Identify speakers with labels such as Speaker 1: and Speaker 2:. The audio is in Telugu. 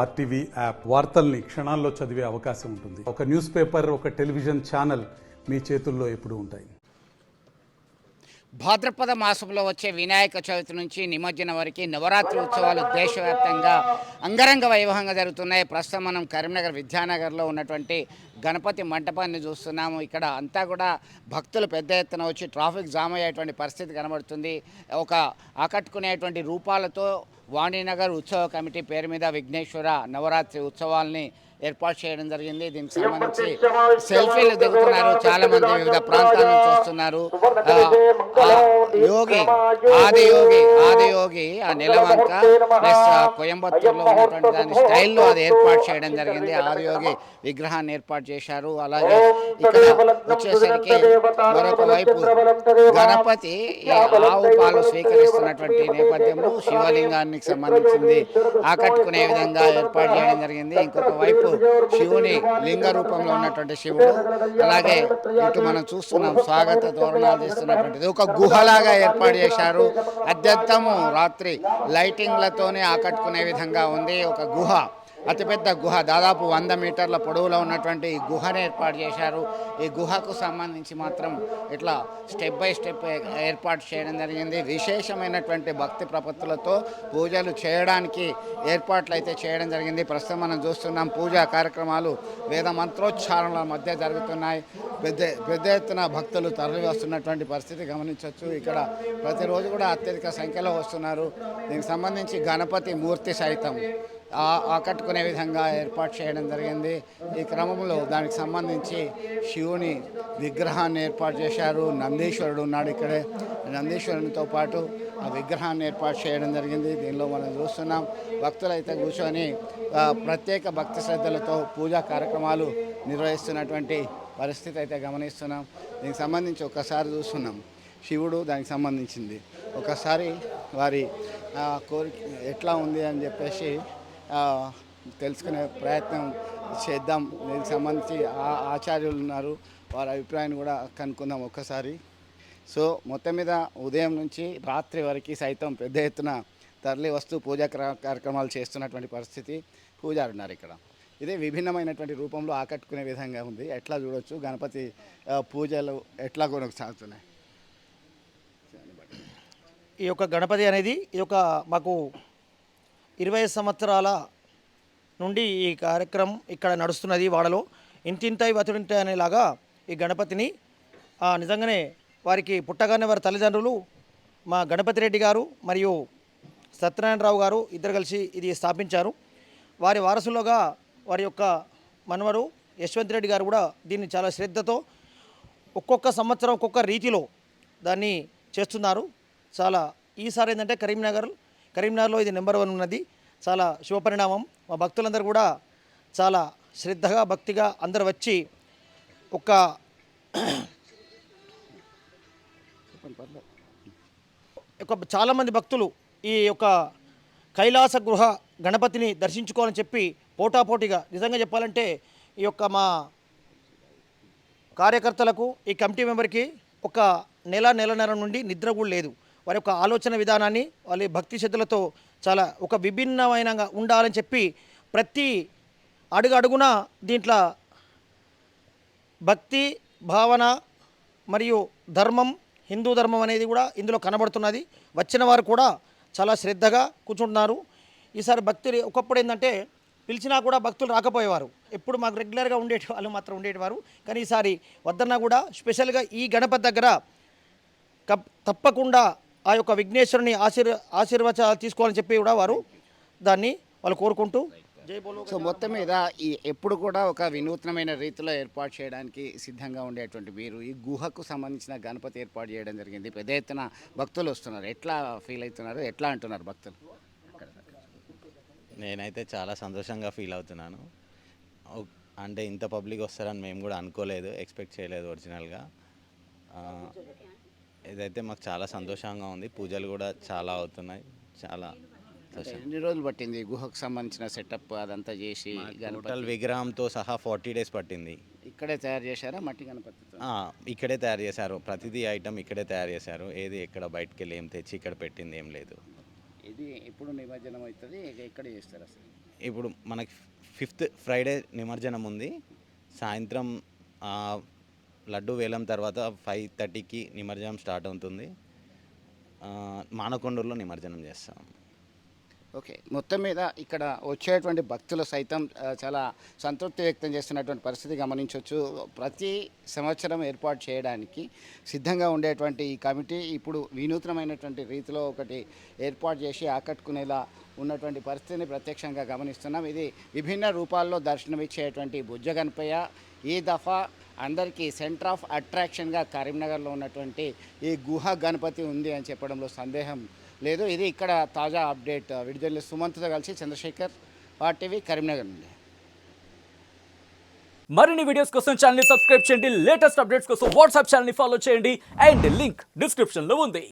Speaker 1: ఆర్టీవీ యాప్ వార్తల్ని క్షణాల్లో చదివే అవకాశం ఉంటుంది. ఒక న్యూస్ పేపర్, ఒక టెలివిజన్ ఛానల్ మీ చేతుల్లో ఎప్పుడూ ఉంటాయి.
Speaker 2: భాద్రపద మాసంలో వచ్చే వినాయక చవితి నుంచి నిమజ్జనం వరకు నవరాత్రి ఉత్సవాలు దేశవ్యాప్తంగా అంగరంగ వైభవంగా జరుగుతున్నాయి. ప్రస్తుతం మనం కరీంనగర్ విద్యానగర్లో ఉన్నటువంటి గణపతి మంటపాన్ని చూస్తున్నాము. ఇక్కడ అంతా కూడా భక్తులు పెద్ద ఎత్తున వచ్చి ట్రాఫిక్ జామ్ అయ్యేటువంటి పరిస్థితి కనబడుతుంది. ఒక ఆకట్టుకునేటువంటి రూపాలతో వాణినగర్ ఉత్సవ కమిటీ పేరు మీద విఘ్నేశ్వర నవరాత్రి ఉత్సవాల్ని ఏర్పాటు చేయడం జరిగింది. దీనికి సంబంధించి సెల్ఫీలు దిగుతున్నారు చాలా మంది, వివిధ ప్రాంతాల నుంచి వస్తున్నారు. ఆదియోగి ఆ నెలవంక ప్లస్ కోయంబత్తూరులో ఉన్నటువంటి దాని స్టైల్లో అది ఏర్పాటు చేయడం జరిగింది. ఆదియోగి విగ్రహాన్ని ఏర్పాటు చేశారు. అలాగే ఇక్కడ వచ్చేసరికి మరొక వైపు గణపతి ఆవు పాలు స్వీకరిస్తున్నటువంటి నేపథ్యంలో శివలింగానికి సంబంధించింది ఆకట్టుకునే విధంగా ఏర్పాటు చేయడం జరిగింది. ఇంకొక వైపు శివుని లింగ రూపంలో ఉన్నటువంటి శివుడు, అలాగే ఇటు మనం చూస్తున్నాం స్వాగత తోరణాలు తీస్తున్నటువంటిది ఒక గుహలాగా ఏర్పాటు చేశారు. అత్యద్భుతము రాత్రి లైటింగ్లతోనే ఆకట్టుకునే విధంగా ఉంది. ఒక గుహ, అతిపెద్ద గుహ, దాదాపు 100 మీటర్ల పొడవులో ఉన్నటువంటి ఈ గుహను ఏర్పాటు చేశారు. ఈ గుహకు సంబంధించి మాత్రం ఇట్లా స్టెప్ బై స్టెప్ ఏర్పాటు చేయడం జరిగింది. విశేషమైనటువంటి భక్తి ప్రపత్తులతో పూజలు చేయడానికి ఏర్పాట్లు అయితే చేయడం జరిగింది. ప్రస్తుతం మనం చూస్తున్నాం పూజా కార్యక్రమాలు వేద మంత్రోచ్చారణల మధ్య జరుగుతున్నాయి. పెద్ద ఎత్తున భక్తులు తరలి వస్తున్నటువంటి పరిస్థితి గమనించవచ్చు. ఇక్కడ ప్రతిరోజు కూడా అత్యధిక సంఖ్యలో వస్తున్నారు. దీనికి సంబంధించి గణపతి మూర్తి సైతం ఆకట్టుకునే విధంగా ఏర్పాటు చేయడం జరిగింది. ఈ క్రమంలో దానికి సంబంధించి శివుని విగ్రహాన్ని ఏర్పాటు చేశారు. నందీశ్వరుడు ఉన్నాడు ఇక్కడే. నందీశ్వరునితో పాటు ఆ విగ్రహాన్ని ఏర్పాటు చేయడం జరిగింది. దీనిలో మనం చూస్తున్నాం భక్తులు అయితే కూర్చొని ప్రత్యేక భక్తి శ్రద్ధలతో పూజా కార్యక్రమాలు నిర్వహిస్తున్నటువంటి పరిస్థితి అయితే గమనిస్తున్నాం. దీనికి సంబంధించి ఒకసారి చూస్తున్నాం శివుడు, దానికి సంబంధించింది ఒకసారి వారి కోరిక ఎట్లా ఉంది అని చెప్పేసి తెలుసుకునే ప్రయత్నం చేద్దాం. దీనికి సంబంధించి ఆచార్యులు ఉన్నారు, వారి అభిప్రాయాన్ని కూడా కనుక్కుందాం ఒక్కసారి. సో మొత్తం మీద ఉదయం నుంచి రాత్రి వరకు సైతం పెద్ద ఎత్తున తరలి వస్తూ పూజా కార్యక్రమాలు చేస్తున్నటువంటి పరిస్థితి. పూజారు ఉన్నారు ఇక్కడ. ఇదే విభిన్నమైనటువంటి రూపంలో ఆకట్టుకునే విధంగా ఉంది. ఎట్లా చూడవచ్చు గణపతి పూజలు ఎట్లా కొనసాగుతున్నాయి.
Speaker 3: ఈ యొక్క గణపతి అనేది ఈ యొక్క మాకు 20 సంవత్సరాల నుండి ఈ కార్యక్రమం ఇక్కడ నడుస్తున్నది. వాడలో ఇంతింతాయి వతుడింటాయి అనేలాగా ఈ గణపతిని నిజంగానే వారికి పుట్టగానే వారి తల్లిదండ్రులు మా గణపతి రెడ్డి గారు మరియు సత్యనారాయణరావు గారు ఇద్దరు కలిసి ఇది స్థాపించారు. వారి వారసులుగా వారి యొక్క మనవడు యశ్వంత్ రెడ్డి గారు కూడా దీన్ని చాలా శ్రద్ధతో ఒక్కొక్క సంవత్సరం ఒక్కొక్క రీతిలో దాన్ని చేస్తున్నారు. చాలా ఈసారి ఏంటంటే కరీంనగర్లో ఇది నెంబర్ 1 ఉన్నది. చాలా శుభపరిణామం. మా భక్తులందరూ కూడా చాలా శ్రద్ధగా భక్తిగా అందరు వచ్చి చాలామంది భక్తులు ఈ యొక్క కైలాస గృహ గణపతిని దర్శించుకోవాలని చెప్పి పోటాపోటీగా నిజంగా చెప్పాలంటే ఈ యొక్క మా కార్యకర్తలకు ఈ కమిటీ మెంబర్కి ఒక నెలన్నర నుండి నిద్ర కూడా లేదు. వారి యొక్క ఆలోచన విధానాన్ని వాళ్ళ భక్తి శ్రద్ధలతో చాలా ఒక విభిన్నమైన ఉండాలని చెప్పి ప్రతి అడుగున దీంట్లో భక్తి భావన మరియు ధర్మం, హిందూ ధర్మం అనేది కూడా ఇందులో కనబడుతున్నది. వచ్చిన వారు కూడా చాలా శ్రద్ధగా కూర్చుంటున్నారు. ఈసారి భక్తులు ఒకప్పుడు ఏంటంటే పిలిచినా కూడా భక్తులు రాకపోయేవారు. ఎప్పుడు మాకు రెగ్యులర్గా వాళ్ళు మాత్రం ఉండేటివారు. కానీ ఈసారి వద్దన్నా కూడా స్పెషల్గా ఈ గణపతి దగ్గర తప్పకుండా ఆ యొక్క విఘ్నేశ్వరుని ఆశీర్వచనాలు తీసుకోవాలని చెప్పి కూడా వారు దాన్ని వాళ్ళు కోరుకుంటూ
Speaker 2: సో మొత్తం మీద ఎప్పుడు కూడా ఒక వినూత్నమైన రీతిలో ఏర్పాటు చేయడానికి సిద్ధంగా ఉండేటువంటి మీరు ఈ గుహకు సంబంధించిన గణపతి ఏర్పాటు చేయడం జరిగింది. పెద్ద ఎత్తున భక్తులు వస్తున్నారు. ఎట్లా ఫీల్ అవుతున్నారు, ఎట్లా అంటున్నారు భక్తులు?
Speaker 4: నేనైతే చాలా సంతోషంగా ఫీల్ అవుతున్నాను. అంటే ఇంత పబ్లిక్ వస్తారని మేము కూడా అనుకోలేదు, ఎక్స్పెక్ట్ చేయలేదు ఒరిజినల్గా. ఇదైతే మాకు చాలా సంతోషంగా ఉంది. పూజలు కూడా చాలా అవుతున్నాయి. చాలా
Speaker 2: ఎన్ని రోజులు పట్టింది గుహకు సంబంధించిన సెటప్ అదంతా చేసి?
Speaker 4: టోటల్ విగ్రహంతో సహా 40 days పట్టింది.
Speaker 2: ఇక్కడే తయారు చేశారా మట్టి గణపతితో?
Speaker 4: ఇక్కడే తయారు చేశారు. ప్రతిదీ ఐటమ్ ఇక్కడే తయారు చేశారు. ఏది ఎక్కడ బయటకు వెళ్ళి ఏం తెచ్చి ఇక్కడ పెట్టింది ఏం లేదు.
Speaker 2: ఇది ఎప్పుడు నిమజ్జనం అవుతుంది, ఇక్కడే చేస్తారు అసలు?
Speaker 4: ఇప్పుడు మనకి 5th ఫ్రైడే నిమజ్జనం ఉంది. సాయంత్రం లడ్డు వేలం తర్వాత 5:30కి నిమజ్జనం స్టార్ట్ అవుతుంది. మానకొండూరులో నిమజ్జనం చేస్తాం.
Speaker 2: ఓకే, మొత్తం మీద ఇక్కడ వచ్చేటువంటి భక్తులు సైతం చాలా సంతృప్తి వ్యక్తం చేస్తున్నటువంటి పరిస్థితి గమనించవచ్చు. ప్రతి సంవత్సరం ఏర్పాటు చేయడానికి సిద్ధంగా ఉండేటువంటి ఈ కమిటీ ఇప్పుడు వినూత్నమైనటువంటి రీతిలో ఒకటి ఏర్పాటు చేసి ఆకట్టుకునేలా ఉన్నటువంటి పరిస్థితిని ప్రత్యక్షంగా గమనిస్తున్నాం. ఇది విభిన్న రూపాల్లో దర్శనమిచ్చేటువంటి బుజ్జ గణపయ్య ఈ దఫా అందరికీ సెంటర్ ఆఫ్ అట్రాక్షన్గా కరీంనగర్లో ఉన్నటువంటి ఈ గుహ గణపతి ఉంది అని చెప్పడంలో సందేహం లేదు. ఇది ఇక్కడ తాజా అప్డేట్. విడుదల సుమంత్తో కలిసి చంద్రశేఖర్, RTV కరీంనగర్ నుండి.
Speaker 5: మరిన్ని వీడియోస్ కోసం ఛానల్ ని సబ్స్క్రైబ్ చేయండి. లేటెస్ట్ అప్డేట్స్ కోసం వాట్సాప్ ఛానల్ ని ఫాలో చేయండి. అండ్ లింక్ డిస్క్రిప్షన్ లో ఉంది.